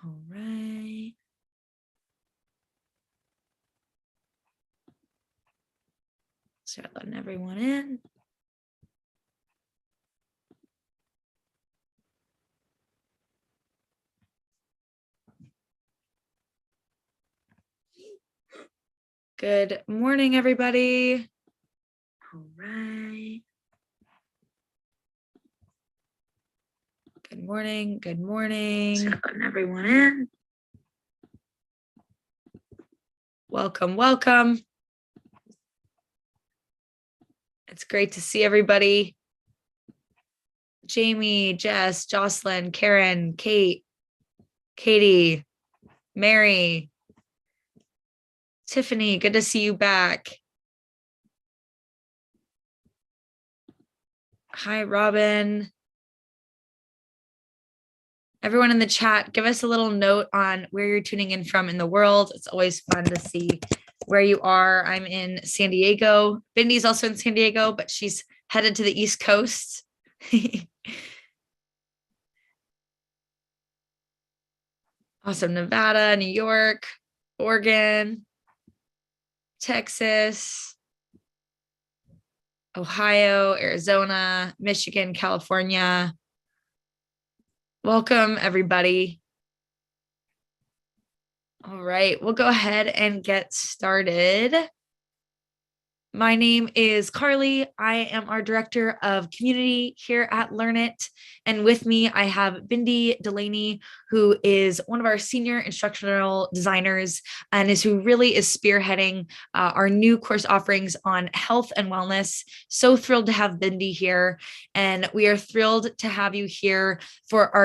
All right. Start letting everyone in. Good morning, everybody. All right. Good morning. Good morning. Start letting everyone in. Welcome, welcome. It's great to see everybody. Jamie, Jess, Jocelyn, Karen, Kate, Katie, Mary, Tiffany, good to see you back. Hi, Robin. Everyone in the chat, give us a little note on where you're tuning in from in the world. It's always fun to see where you are. I'm in San Diego. Bindi's also in San Diego, but she's headed to the East Coast. Awesome. Nevada, New York, Oregon, Texas, Ohio, Arizona, Michigan, California. Welcome, everybody. All right, we'll go ahead and get started. My name is Carly. I am our director of community here at Learnit. And with me, I have Bindi Delaney, who is one of our senior instructional designers and who really is spearheading our new course offerings on health and wellness. So thrilled to have Bindi here. And we are thrilled to have you here for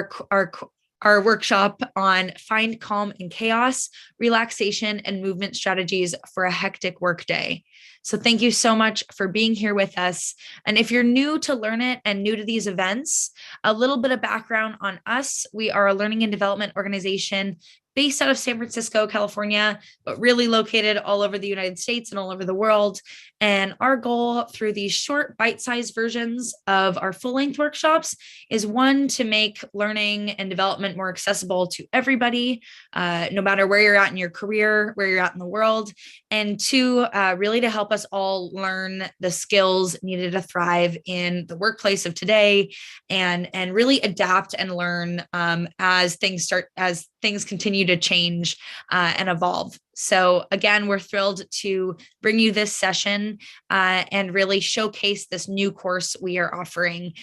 our workshop on Find Calm in Chaos, Relaxation and Movement Strategies for a Hectic Workday. So thank you so much for being here with us. And if you're new to Learnit and new to these events, a little bit of background on us. We are a learning and development organization based out of San Francisco, California, but really located all over the United States and all over the world. And our goal through these short bite-sized versions of our full-length workshops is one, to make learning and development more accessible to everybody, no matter where you're at in your career, where you're at in the world, and two, really to help us all learn the skills needed to thrive in the workplace of today and really adapt and learn as things continue to change and evolve. So again, we're thrilled to bring you this session and really showcase this new course we are offering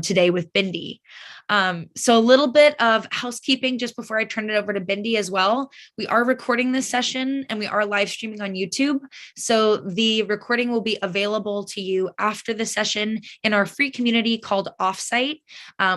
today with Bindi. So a little bit of housekeeping just before I turn it over to Bindi as well. We are recording this session and we are live streaming on YouTube. So the recording will be available to you after the session in our free community called Offsite,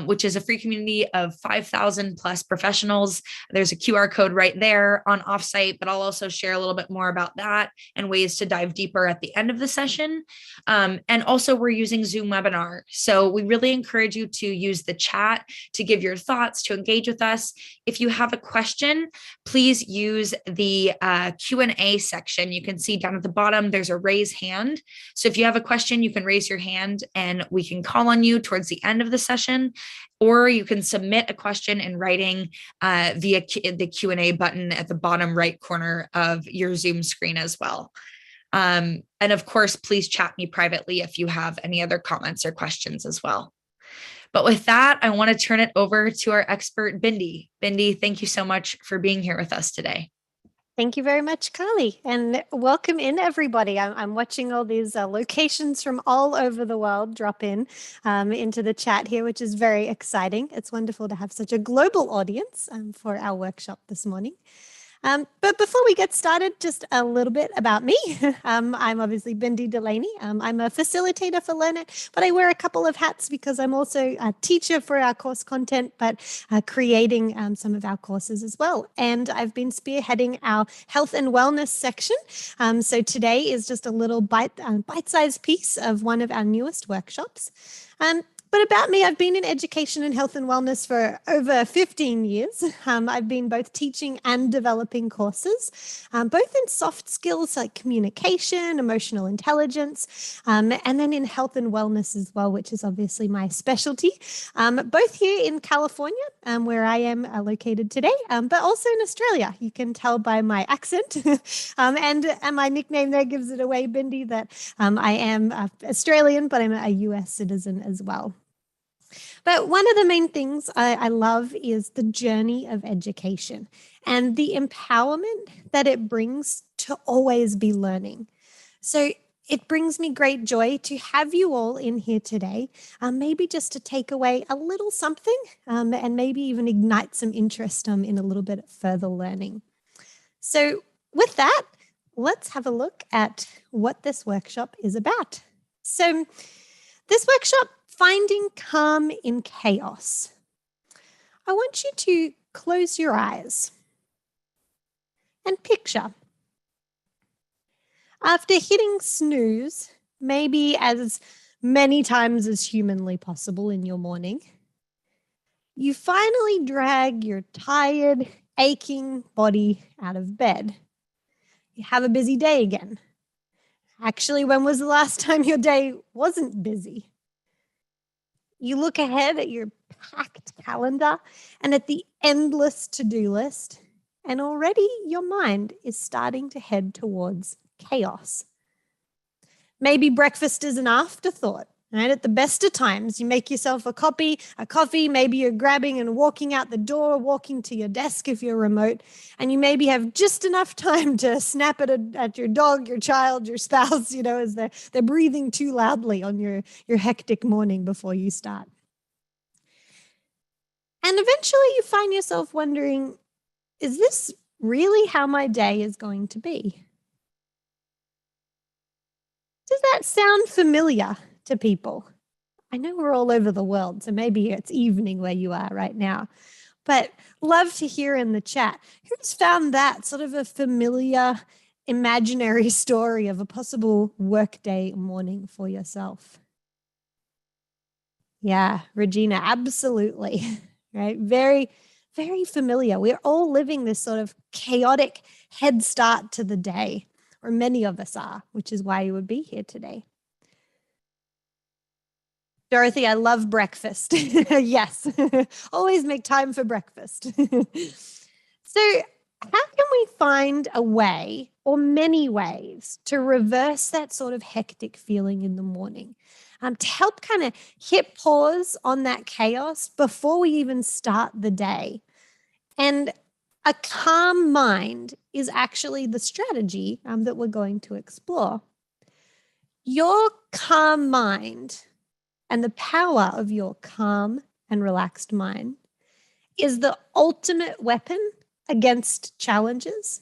which is a free community of 5,000 plus professionals. There's a QR code right there on Offsite, but I'll also share a little bit more about that and ways to dive deeper at the end of the session. And also we're using Zoom webinar. So we really encourage you to use the chat to give your thoughts, to engage with us. If you have a question, please use the Q&A section. You can see down at the bottom, there's a raise hand. So if you have a question, you can raise your hand and we can call on you towards the end of the session, or you can submit a question in writing via the Q&A button at the bottom right corner of your Zoom screen as well. And of course, please chat me privately if you have any other comments or questions as well. But with that, I want to turn it over to our expert, Bindi. Bindi, thank you so much for being here with us today. Thank you very much, Carly, and welcome in, everybody. I'm watching all these locations from all over the world drop in into the chat here, which is very exciting. It's wonderful to have such a global audience for our workshop this morning. But before we get started, just a little bit about me. I'm obviously Bindi Delaney. I'm a facilitator for Learnit, but I wear a couple of hats because I'm also a teacher for our course content, but creating some of our courses as well. And I've been spearheading our health and wellness section. So today is just a little bite-sized piece of one of our newest workshops. But about me, I've been in education and health and wellness for over 15 years. I've been both teaching and developing courses, both in soft skills like communication, emotional intelligence, and then in health and wellness as well, which is obviously my specialty, both here in California, where I am located today, but also in Australia. You can tell by my accent and my nickname there gives it away, Bindi, that I am Australian, but I'm a US citizen as well. But one of the main things I love is the journey of education and the empowerment that it brings to always be learning. So it brings me great joy to have you all in here today, maybe just to take away a little something and maybe even ignite some interest in a little bit further learning. So with that, let's have a look at what this workshop is about. So this workshop, Finding Calm in Chaos. I want you to close your eyes and picture. After hitting snooze, maybe as many times as humanly possible in your morning, you finally drag your tired, aching body out of bed. You have a busy day again. Actually, when was the last time your day wasn't busy? You look ahead at your packed calendar and at the endless to-do list, and already your mind is starting to head towards chaos. Maybe breakfast is an afterthought, right? At the best of times, you make yourself a coffee, maybe you're grabbing and walking out the door, walking to your desk if you're remote, and you maybe have just enough time to snap at your dog, your child, your spouse, as they're breathing too loudly on your hectic morning before you start. And eventually you find yourself wondering, is this really how my day is going to be? Does that sound familiar to people? I know we're all over the world, so maybe it's evening where you are right now, but love to hear in the chat. Who's found that sort of a familiar imaginary story of a possible workday morning for yourself? Yeah, Regina, absolutely. Right? Very, very familiar. We're all living this sort of chaotic head start to the day, or many of us are, which is why you would be here today. Dorothy, I love breakfast. Yes, always make time for breakfast. So how can we find a way or many ways to reverse that sort of hectic feeling in the morning? To help kind of hit pause on that chaos before we even start the day. And a calm mind is actually the strategy that we're going to explore. Your calm mind and the power of your calm and relaxed mind is the ultimate weapon against challenges.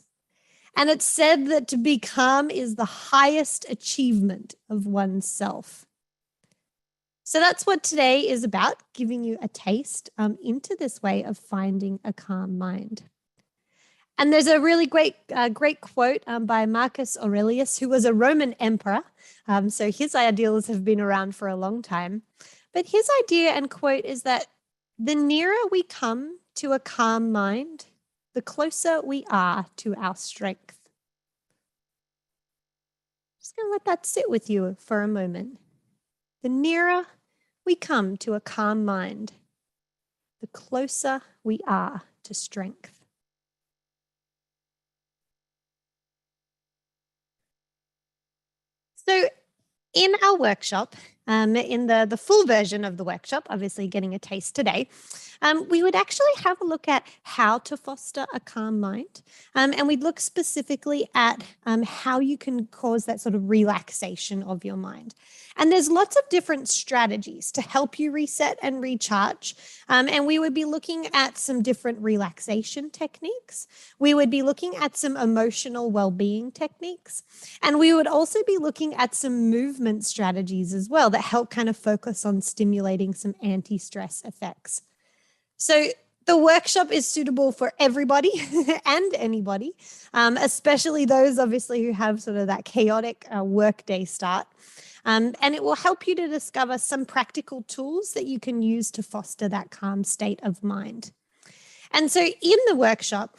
And it's said that to be calm is the highest achievement of oneself. So that's what today is about, giving you a taste into this way of finding a calm mind. And there's a really great quote by Marcus Aurelius, who was a Roman emperor. So his ideals have been around for a long time. But his idea and quote is that the nearer we come to a calm mind, the closer we are to our strength. Just going to let that sit with you for a moment. The nearer we come to a calm mind, the closer we are to strength. So in our workshop, in the full version of the workshop, obviously getting a taste today, we would actually have a look at how to foster a calm mind. And we'd look specifically at how you can cause that sort of relaxation of your mind. And there's lots of different strategies to help you reset and recharge. And we would be looking at some different relaxation techniques. We would be looking at some emotional well-being techniques. And we would also be looking at some movement strategies as well that help kind of focus on stimulating some anti-stress effects. So the workshop is suitable for everybody and anybody, especially those obviously who have sort of that chaotic workday start. And it will help you to discover some practical tools that you can use to foster that calm state of mind. And so in the workshop,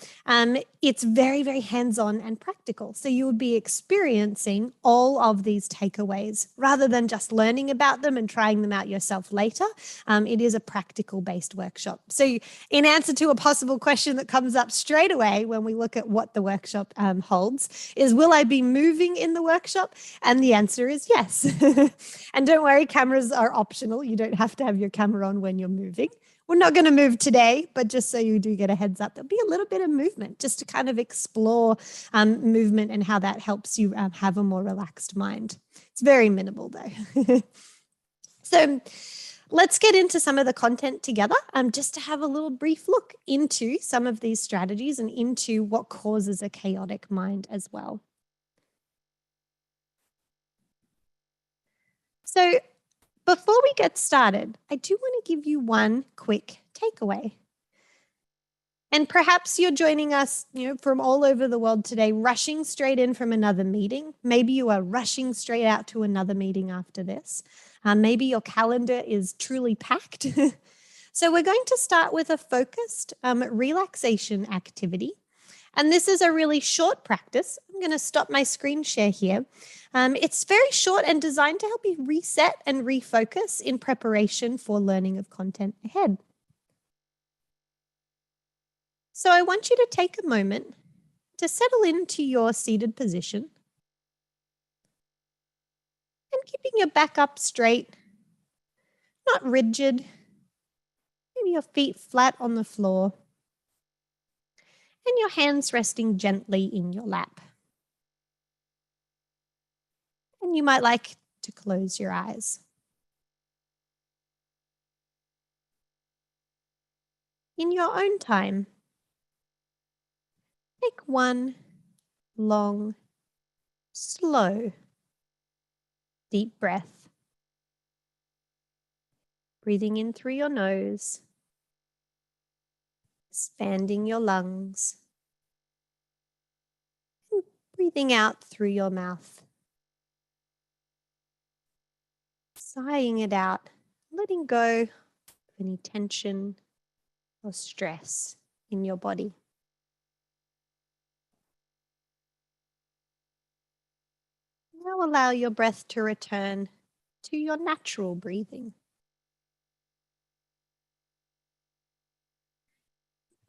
it's very, very hands-on and practical. So you will be experiencing all of these takeaways rather than just learning about them and trying them out yourself later. It is a practical-based workshop. So in answer to a possible question that comes up straight away when we look at what the workshop holds is, will I be moving in the workshop? And the answer is yes. And don't worry, cameras are optional. You don't have to have your camera on when you're moving. We're not going to move today, but just so you do get a heads up, there'll be a little bit of movement just to kind of explore movement and how that helps you have a more relaxed mind. It's very minimal though. So let's get into some of the content together just to have a little brief look into some of these strategies and into what causes a chaotic mind as well. So before we get started, I do want to give you one quick takeaway. And perhaps you're joining us, from all over the world today, rushing straight in from another meeting. Maybe you are rushing straight out to another meeting after this. Maybe your calendar is truly packed. So we're going to start with a focused relaxation activity. And this is a really short practice. I'm going to stop my screen share here. It's very short and designed to help you reset and refocus in preparation for learning of content ahead. So I want you to take a moment to settle into your seated position and keeping your back up straight, not rigid, maybe your feet flat on the floor, and your hands resting gently in your lap. And you might like to close your eyes. In your own time, take one long, slow, deep breath. Breathing in through your nose, expanding your lungs, and breathing out through your mouth. Sighing it out, letting go of any tension or stress in your body. Now allow your breath to return to your natural breathing.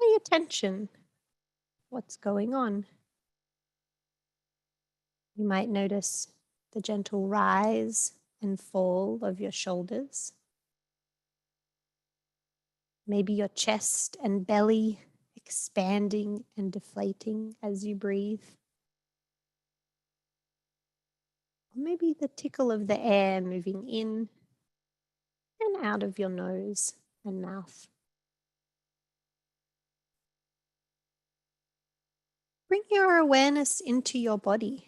Pay attention. What's going on? You might notice the gentle rise and fall of your shoulders. Maybe your chest and belly expanding and deflating as you breathe. Or maybe the tickle of the air moving in and out of your nose and mouth. Bring your awareness into your body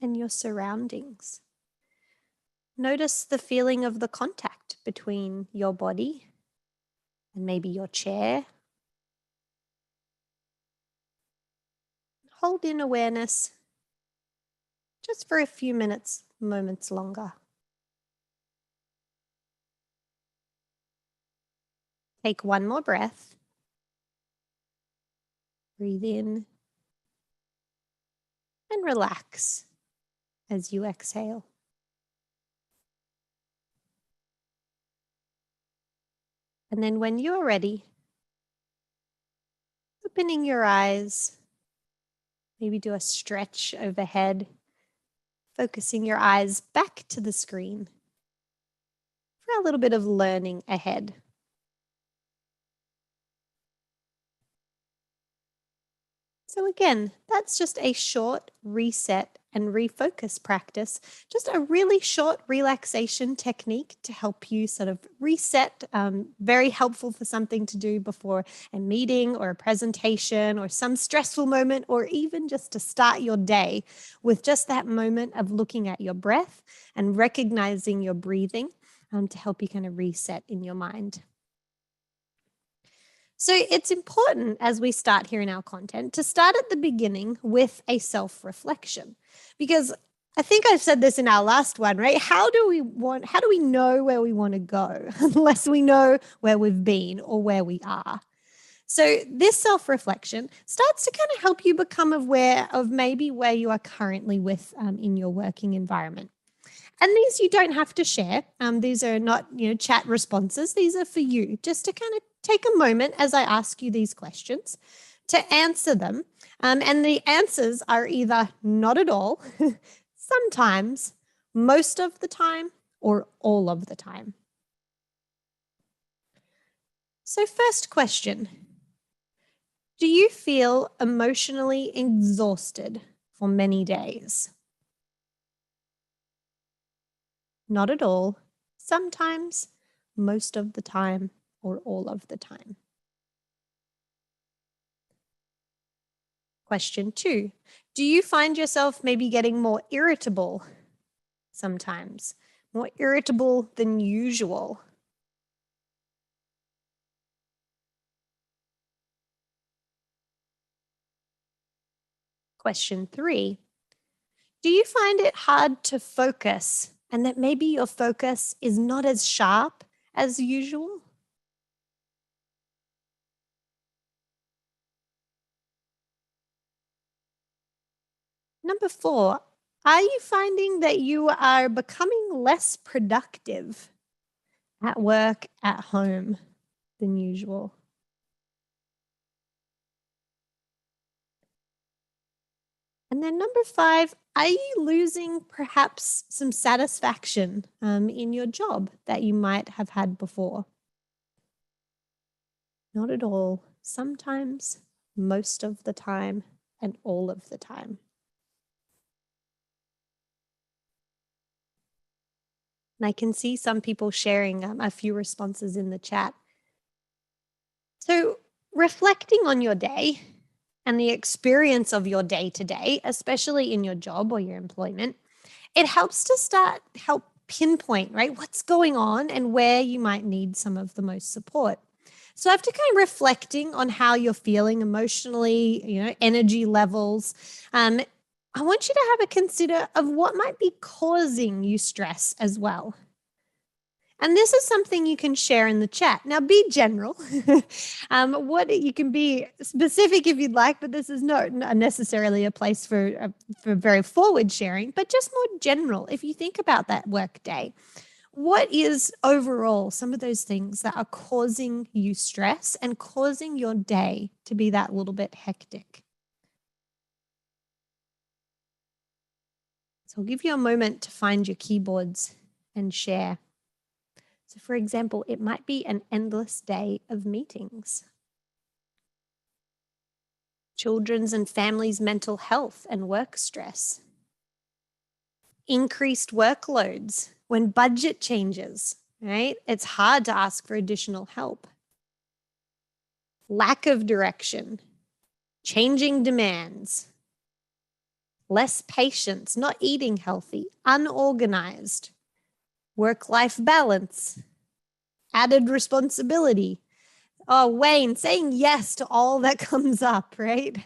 and your surroundings. Notice the feeling of the contact between your body and maybe your chair. Hold in awareness just for a few moments longer. Take one more breath. Breathe in and relax as you exhale. And then when you're ready, opening your eyes, maybe do a stretch overhead, focusing your eyes back to the screen for a little bit of learning ahead. So again, that's just a short reset and refocus practice, just a really short relaxation technique to help you sort of reset, very helpful for something to do before a meeting or a presentation or some stressful moment, or even just to start your day with just that moment of looking at your breath and recognizing your breathing to help you kind of reset in your mind. So it's important as we start here in our content to start at the beginning with a self-reflection, because I think I said this in our last one, right? How do we know where we want to go unless we know where we've been or where we are? So this self-reflection starts to kind of help you become aware of maybe where you are currently with in your working environment. And these you don't have to share. These are not, chat responses. These are for you, just to kind of take a moment as I ask you these questions to answer them. And the answers are either not at all, sometimes, most of the time, or all of the time. So first question, do you feel emotionally exhausted for many days? Not at all, sometimes, most of the time, or all of the time. Question 2, do you find yourself maybe getting more irritable sometimes, more irritable than usual? Question 3, do you find it hard to focus and that maybe your focus is not as sharp as usual? Number 4, are you finding that you are becoming less productive at work, at home than usual? And then number 5, are you losing perhaps some satisfaction in your job that you might have had before? Not at all. Sometimes, most of the time, and all of the time. And I can see some people sharing a few responses in the chat. So reflecting on your day and the experience of your day to day, especially in your job or your employment, it helps to help pinpoint, right, what's going on and where you might need some of the most support. So after kind of reflecting on how you're feeling emotionally, energy levels, I want you to have a consider of what might be causing you stress as well. And this is something you can share in the chat. Now, be general. What you can be specific if you'd like, but this is not necessarily a place for very forward sharing, but just more general. If you think about that work day, what is overall some of those things that are causing you stress and causing your day to be that little bit hectic? So I'll give you a moment to find your keyboards and share. So for example, it might be an endless day of meetings. Children's and families' mental health and work stress. Increased workloads when budget changes, right? It's hard to ask for additional help. Lack of direction, changing demands, less patience, not eating healthy, unorganized, work-life balance, added responsibility. Oh, Wayne, saying yes to all that comes up, right?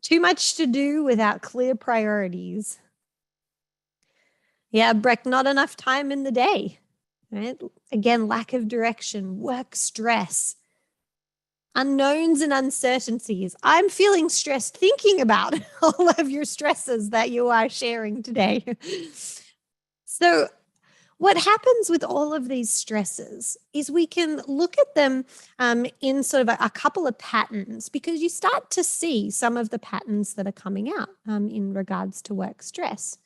Too much to do without clear priorities. Yeah, Breck, not enough time in the day, right? Again, lack of direction, work stress, unknowns and uncertainties. I'm feeling stressed thinking about all of your stresses that you are sharing today. So what happens with all of these stresses is we can look at them in sort of a couple of patterns, because you start to see some of the patterns that are coming out in regards to work stress.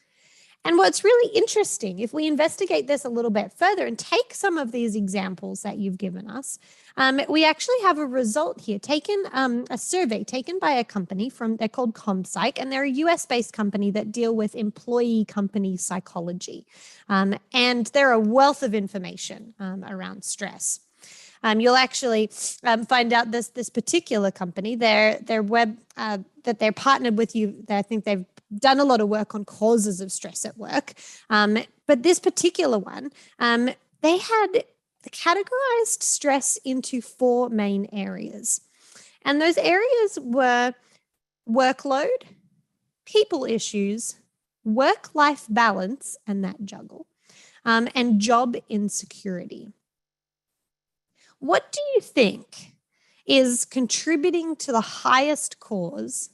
And what's really interesting, if we investigate this a little bit further and take some of these examples that you've given us, we actually have a result here taken, a survey taken by a company they're called ComPsych, and they're a US-based company that deal with employee company psychology. And they're a wealth of information around stress. You'll actually find out this particular company, their web that they're partnered with you. I think they've done a lot of work on causes of stress at work. But this particular one, they had categorized stress into 4 main areas. And those areas were workload, people issues, work-life balance and that juggle, and job insecurity. What do you think is contributing to the highest cause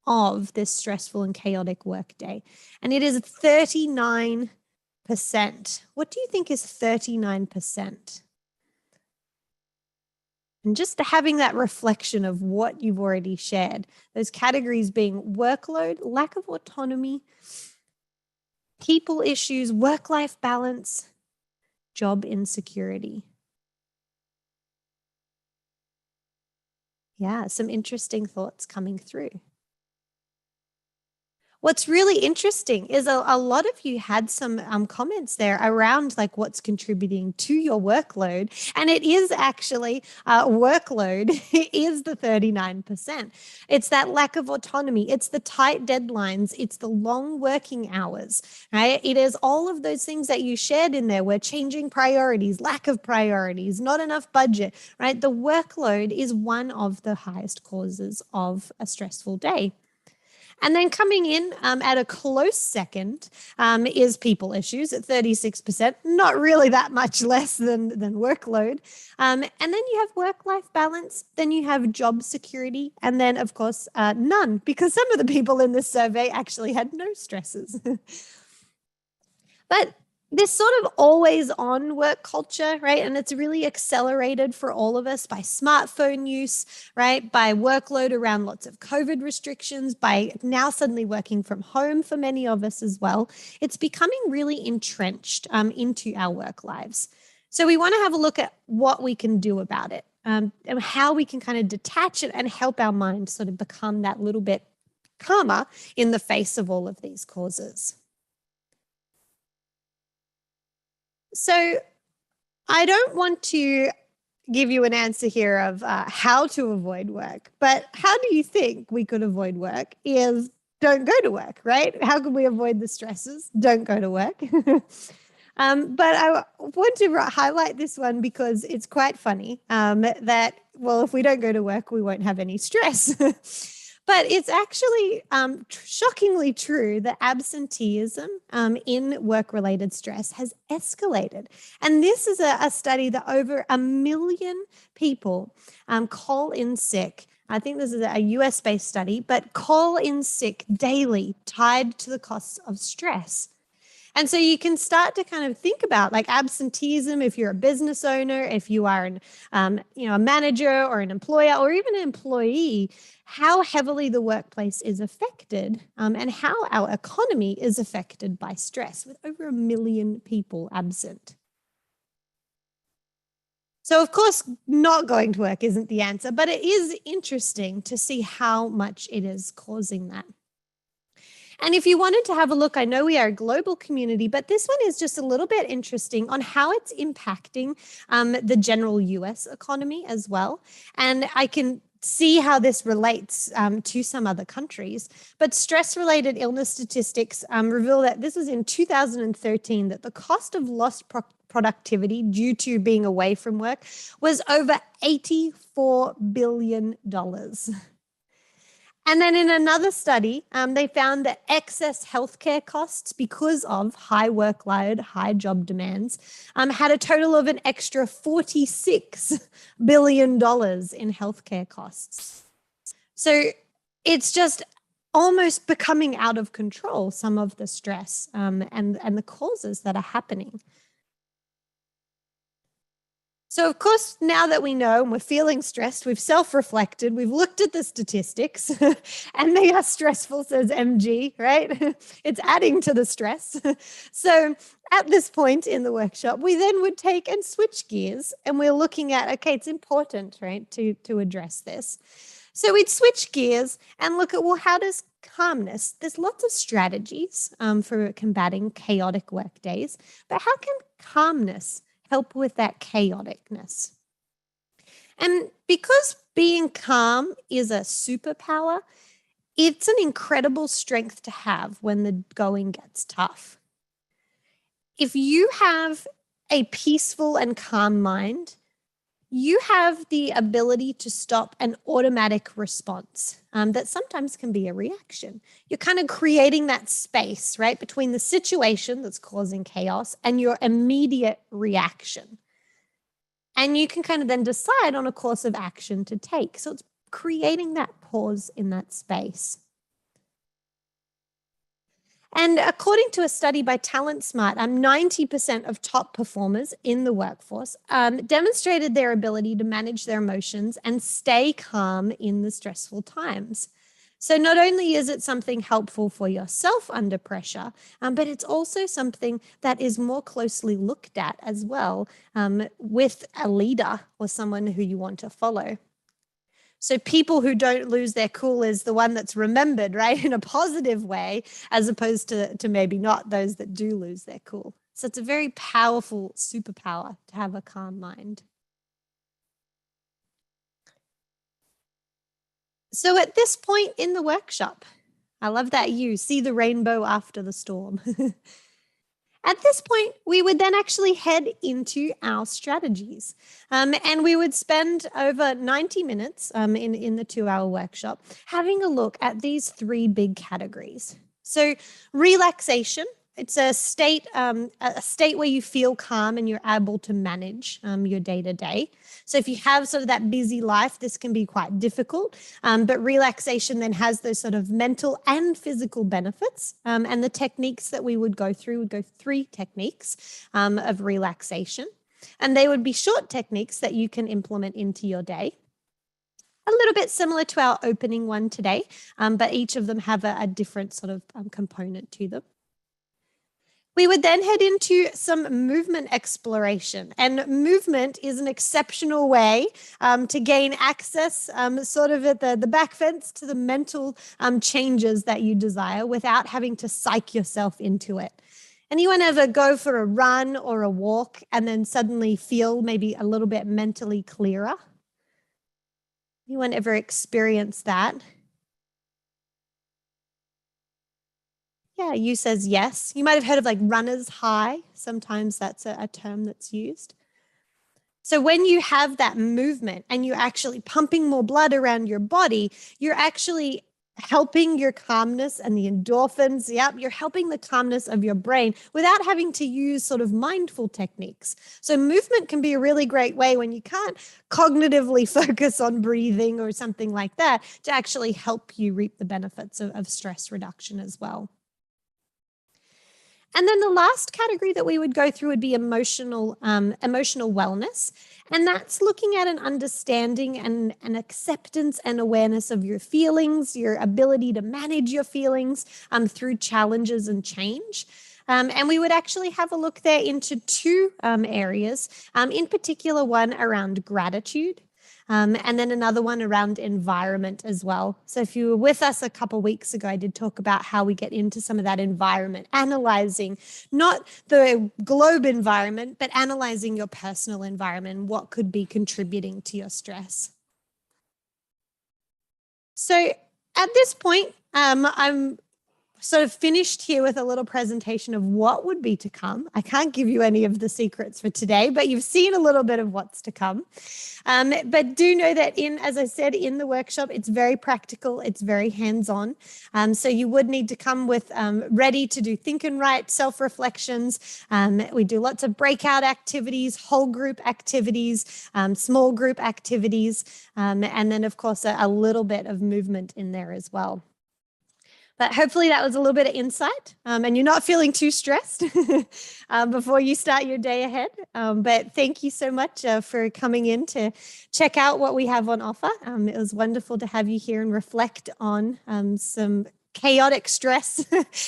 of this stressful and chaotic workday? And it is 39%. What do you think is 39%? And just having that reflection of what you've already shared, those categories being workload, lack of autonomy, people issues, work-life balance, job insecurity. Yeah, some interesting thoughts coming through. What's really interesting is a lot of you had some comments there around like what's contributing to your workload. And it is actually workload is the 39%. It's that lack of autonomy. It's the tight deadlines. It's the long working hours, right? It is all of those things that you shared in there. We're changing priorities, lack of priorities, not enough budget, right? The workload is one of the highest causes of a stressful day. And then coming in at a close second is people issues at 36%, not really that much less than workload. And then you have work-life balance, then you have job security, and then, of course, none, because some of the people in this survey actually had no stresses. But this sort of always on work culture, right? And it's really accelerated for all of us by smartphone use, right? By workload around lots of COVID restrictions, by now suddenly working from home for many of us as well. It's becoming really entrenched into our work lives. So we want to have a look at what we can do about it, and how we can kind of detach it and help our mind sort of become that little bit calmer in the face of all of these causes. So I don't want to give you an answer here of how to avoid work, but how do you think we could avoid work is don't go to work, right? How can we avoid the stresses? Don't go to work. But I want to highlight this one because it's quite funny that, well, if we don't go to work, we won't have any stress. But it's actually shockingly true that absenteeism in work-related stress has escalated. And this is a study that over 1 million people call in sick. I think this is a US-based study, but call in sick daily tied to the costs of stress. And so you can start to kind of think about like absenteeism if you're a business owner, if you are a manager or an employer or even an employee, how heavily the workplace is affected and how our economy is affected by stress with over 1 million people absent. So, of course, not going to work isn't the answer, but it is interesting to see how much it is causing that. And if you wanted to have a look, I know we are a global community, but this one is just a little bit interesting on how it's impacting the general US economy as well. And I can see how this relates to some other countries. But stress-related illness statistics reveal that this was in 2013, that the cost of lost productivity due to being away from work was over $84 billion. And then in another study, they found that excess healthcare costs because of high workload, high job demands, had a total of an extra $46 billion in healthcare costs. So it's just almost becoming out of control, some of the stress and the causes that are happening. So, of course, now that we know and we're feeling stressed, we've self-reflected, we've looked at the statistics and they are stressful, says MG, right? It's adding to the stress. So at this point in the workshop, we then would take and switch gears and we're looking at, okay, it's important, right, to address this. So we'd switch gears and look at, well, how does calmness, there's lots of strategies for combating chaotic work days, but how can calmness help with that chaoticness? And because being calm is a superpower, it's an incredible strength to have when the going gets tough. If you have a peaceful and calm mind, you have the ability to stop an automatic response that sometimes can be a reaction. You're kind of creating that space, right, between the situation that's causing chaos and your immediate reaction. And you can kind of then decide on a course of action to take. So it's creating that pause in that space. And according to a study by Talent Smart, 90% of top performers in the workforce demonstrated their ability to manage their emotions and stay calm in the stressful times. So not only is it something helpful for yourself under pressure, but it's also something that is more closely looked at as well with a leader or someone who you want to follow. So people who don't lose their cool is the one that's remembered, right, in a positive way, as opposed to maybe not those that do lose their cool. So it's a very powerful superpower to have a calm mind. So at this point in the workshop, I love that you see the rainbow after the storm. At this point, we would then actually head into our strategies. And we would spend over 90 minutes in the 2-hour workshop having a look at these 3 big categories. So relaxation, it's a state where you feel calm and you're able to manage your day-to-day. So if you have sort of that busy life, this can be quite difficult. But relaxation then has those sort of mental and physical benefits. And the techniques that we would go through would go 3 techniques of relaxation. And they would be short techniques that you can implement into your day. A little bit similar to our opening one today, but each of them have a different sort of component to them. We would then head into some movement exploration, and movement is an exceptional way to gain access sort of at the back fence to the mental changes that you desire without having to psych yourself into it. Anyone ever go for a run or a walk and then suddenly feel maybe a little bit mentally clearer? Anyone ever experience that? Yeah, you says yes. You might have heard of like runner's high. Sometimes that's a term that's used. So when you have that movement and you're actually pumping more blood around your body, you're actually helping your calmness and the endorphins. Yep, you're helping the calmness of your brain without having to use sort of mindful techniques. So movement can be a really great way when you can't cognitively focus on breathing or something like that to actually help you reap the benefits of stress reduction as well. And then the last category that we would go through would be emotional wellness. And that's looking at an understanding and an acceptance and awareness of your feelings, your ability to manage your feelings through challenges and change. And we would actually have a look there into 2 areas, in particular one around gratitude. And then another one around environment as well. So if you were with us a couple of weeks ago, I did talk about how we get into some of that environment, analyzing not the globe environment, but analyzing your personal environment, what could be contributing to your stress. So at this point, I'm sort of finished here with a little presentation of what would be to come. I can't give you any of the secrets for today, but you've seen a little bit of what's to come. But do know that as I said, in the workshop, it's very practical. It's very hands-on. So you would need to come with ready to do think and write, self-reflections. We do lots of breakout activities, whole group activities, small group activities, and then of course a little bit of movement in there as well. But hopefully that was a little bit of insight and you're not feeling too stressed before you start your day ahead. But thank you so much for coming in to check out what we have on offer. It was wonderful to have you here and reflect on some chaotic stress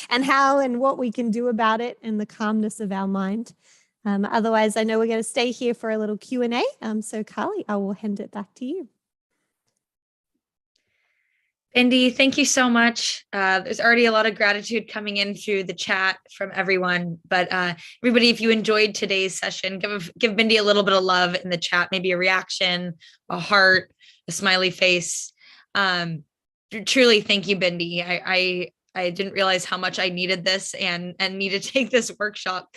and how and what we can do about it and the calmness of our mind. Otherwise, I know we're going to stay here for a little Q&A. So Carly, I will hand it back to you. Bindi, thank you so much. There's already a lot of gratitude coming in through the chat from everyone. But everybody, if you enjoyed today's session, give Bindi a little bit of love in the chat, maybe a reaction, a heart, a smiley face. Truly, thank you, Bindi. I didn't realize how much I needed this and need to take this workshop.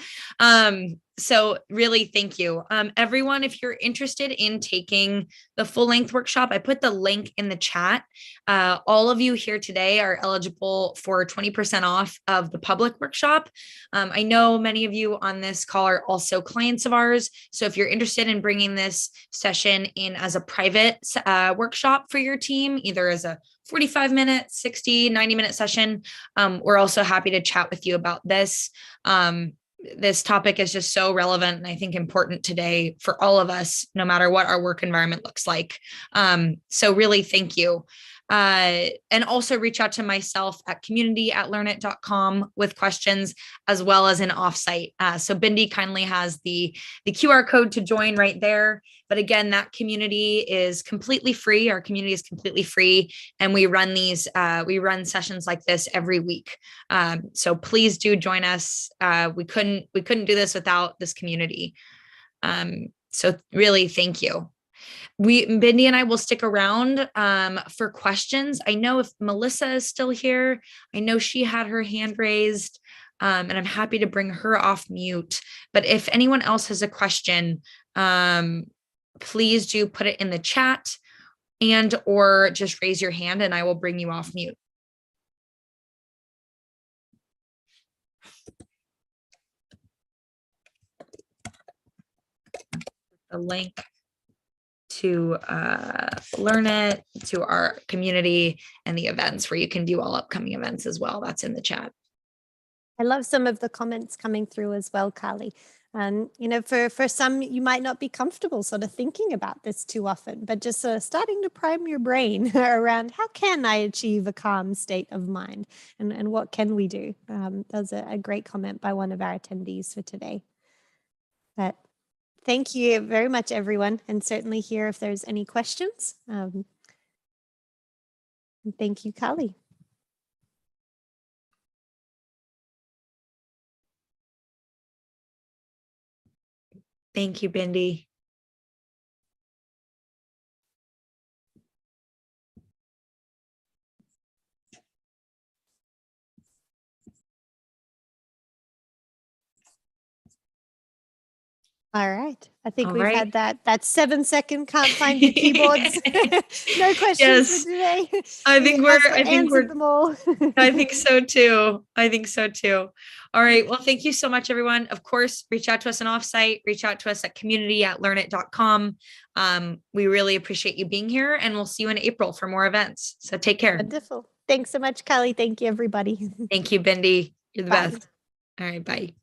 So really, thank you. Everyone, if you're interested in taking the full length workshop, I put the link in the chat. All of you here today are eligible for 20% off of the public workshop. I know many of you on this call are also clients of ours. So if you're interested in bringing this session in as a private workshop for your team, either as a 45-minute, 60, 90-minute session, we're also happy to chat with you about this. This topic is just so relevant and I think important today for all of us, no matter what our work environment looks like. So really, thank you. And also reach out to myself at community@learnit.com with questions, as well as an offsite. So Bindi kindly has the QR code to join right there. But again, that community is completely free. Our community is completely free. And we run sessions like this every week. So please do join us. We couldn't do this without this community. So really, thank you. Bindi and I will stick around for questions. I know if Melissa is still here, I know she had her hand raised, and I'm happy to bring her off mute. But if anyone else has a question, please do put it in the chat or just raise your hand and I will bring you off mute. The link to Learnit, to our community and the events where you can view all upcoming events as well. That's in the chat. I love some of the comments coming through as well, Carly. And, for some, you might not be comfortable sort of thinking about this too often, but just starting to prime your brain around how can I achieve a calm state of mind and what can we do? That was a great comment by one of our attendees for today. But thank you very much, everyone. And certainly here if there's any questions. And thank you, Carly. Thank you, Bindi. All right. I think we've had that 7-second can't find your keyboards. No questions for today. I think we're them all. I think so too. All right. Well, thank you so much, everyone. Of course, reach out to us on offsite, reach out to us at community@learnit.com. We really appreciate you being here and we'll see you in April for more events. So take care. Wonderful. Thanks so much, Kelly. Thank you, everybody. Thank you, Bindi. You're the Bye. best. All right. Bye.